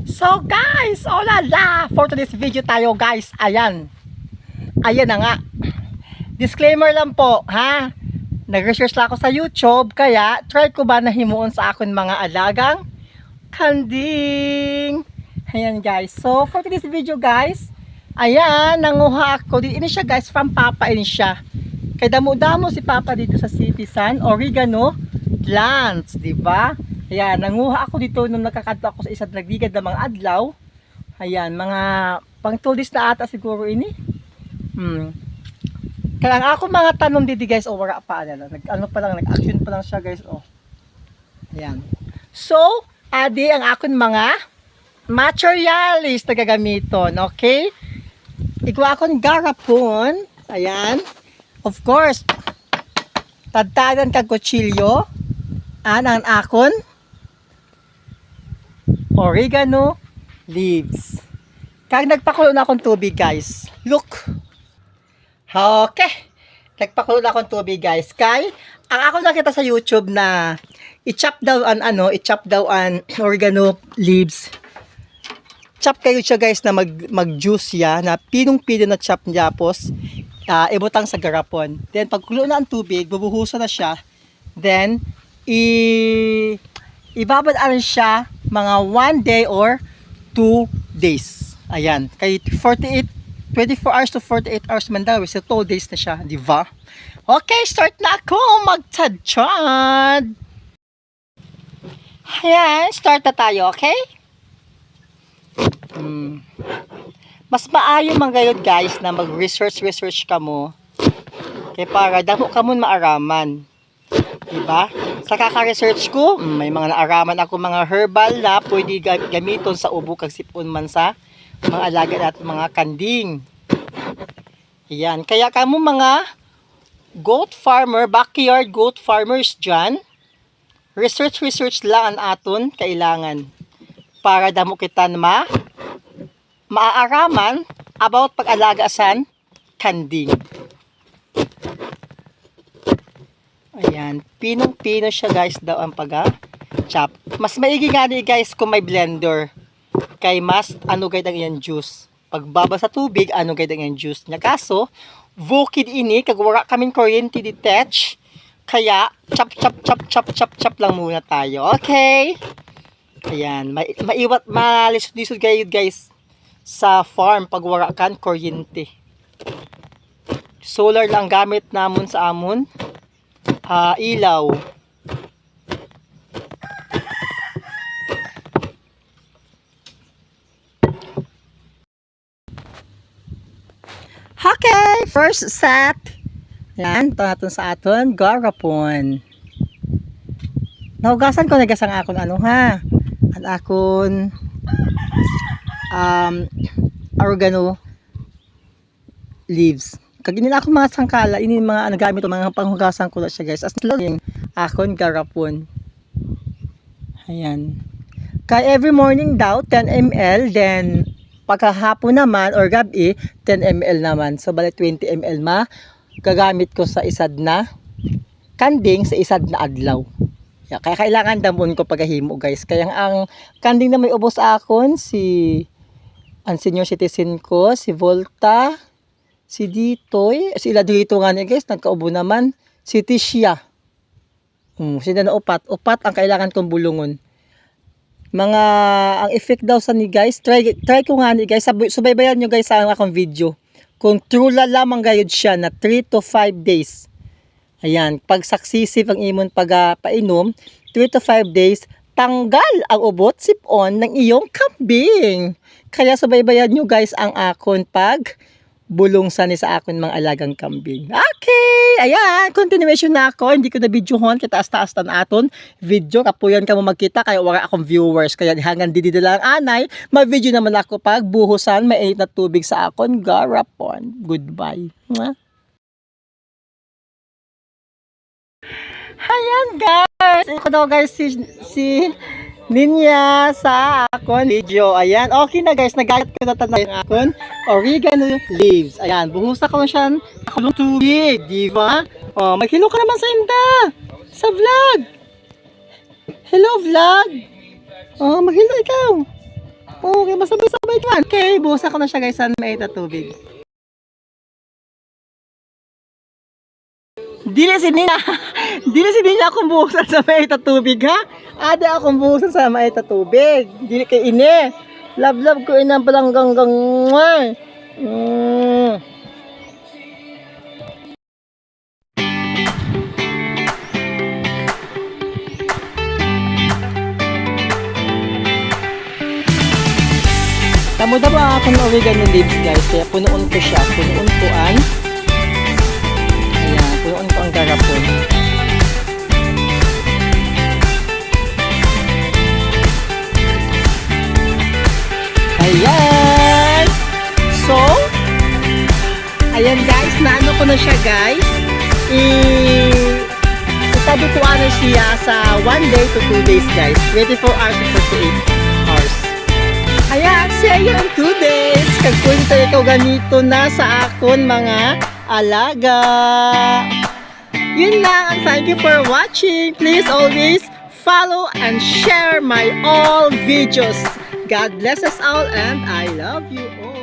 So guys, olala! For today's video tayo guys, ayan na nga. Disclaimer lang po, ha? Nag-research lang ako sa YouTube, kaya try ko ba na himuon sa akon mga alagang kanding. Ayan guys, so for today's video guys, ayan, nanguha ako. Ini siya guys, from Papa ini siya. Kay damo-damo si Papa dito sa Citizen, oregano plants, di ba? Ayan, nanguha ako dito nung nakakadto ako sa isa nagdigad na mga adlaw. Ayan, mga pang 2 days na ata siguro ini. Kaya ang ako mga tanong dito guys, wala pa nag-action pa lang siya guys, Ayan. So, adi ang akon mga materialis na gagamiton, okay? Igwa akong garapon, ayan. Of course, tadtadan kag kutsilyo, ang akon oregano leaves. Kag nagpakulo na akong tubig guys. Look. Okay. Nagpakulo na akong tubig guys. Kay ang ako nakita sa YouTube na i-chop daw an oregano leaves. Chop kayo siya guys na mag-juice ya na pinong-pino na chop niya tapos ibutang sa garapon. Then pagkulo na ang tubig, bubuhusan na siya. Then ibabad siya mga 1 day or 2 days. Ayan. Kay 24 hours to 48 hours man daw. So 2 days na siya, di ba? Okay, start na ako magtadjad. Ayan, start na tayo, okay? Mas maayo man gayud guys na mag-research ka mo. Kay para damo ka mo maaraman. Diba? Sa kaka-research ko, may mga naaraman ako mga herbal na pwede gamiton sa ubo kag sipon man sa mga alaga natin mga kanding. Ayan. Kaya kamo mga goat farmer, backyard goat farmers dyan, research lang ang aton kailangan para damo kita na maaaraman about pag-alaga san kanding. Ayan, pinong-pino siya guys daw ang pag-chop. Mas maigi nga ni guys kung may blender. Kay mas gayud ang iyang juice. Pagbaba sa tubig, gayud ang iyang juice niya. Kaso, bukid ini, kag wala kaming kuryente detach. Kaya, chop lang muna tayo. Okay? Ayan, malisod-lisod gayud guys sa farm pag wala kan kuryente. Solar lang gamit namon sa amon. Ilaw. Okay, first set. Yan, ito natin sa aton garapon. Nahugasan ko nagasang akon ang akon oregano leaves. Kag inila ako mga sangkala, ini mga gamit mga panghugasan ko na siya guys. As laging akon garapon. Ayan. Kay every morning daw 10 ml, then pagkahapon naman or gabi 10 ml naman. So bali 20 ml gagamit ko sa isad na kanding sa isad na adlaw. Kaya kailangan damon ko paghahimo guys. Kaya ang kanding na may ubos akon ang senior citizen ko, si Volta, si Ditoy, sila dito nga niya guys, nagkaubo naman, si Tisha. Sila na upat ang kailangan kong bulungon. Ang effect daw sa ni guys, try ko nga ni guys, subaybayan nyo guys sa akong video. Kung true lamang gayud siya na 3 to 5 days. Ayan, pag successive ang imon painom, 3 to 5 days, tanggal ang ubot sipon ng iyong kambing. Kaya subaybayan nyo guys ang akon pag bulong sa akon mga alagang kambing. Okay, ayan, continuation na ako. Hindi ko na videohon, kitaas-taas na aton video. Kapuyan ka mo magkita, kaya wala akong viewers. Kaya hanggang didi lang anay, mag-video naman ako pag buhusan, mainit na tubig sa akon garapon. Goodbye. Ayan guys, ito daw guys si Ninya sa akon video. Ayan, okay na guys, nagalit ko na tanay ang akon oregano leaves. Ayan, buhusa ko siya ng tubig, di ba? Maghilo ka naman sa inda sa vlog. Hello vlog. Oh, maghilo ikaw. Okay, masabay-sabay ka. Okay, buhusan ko na siya guys sa mait na tubig. Dili si Nina. Dili si Nina akong buhusan sa mait na tubig ha. Ada akong buhusan sa mait na tubig. Dili kay ini. Love ko inang palanggang Tamo na ba akong oregano leaves guys? Kaya punuon ko siya. Punuon ko ang garapon. Ayan! So, ayan guys, naano ko na siya guys. Itabi ko ano siya sa 1 day to 2 days guys. 24 hours to 48 hours. Ayan, siya yung 2 days. Kagpunta ikaw ganito na sa akon mga alaga. Yun lang, and thank you for watching. Please always follow and share my all videos. God bless us all and I love you all.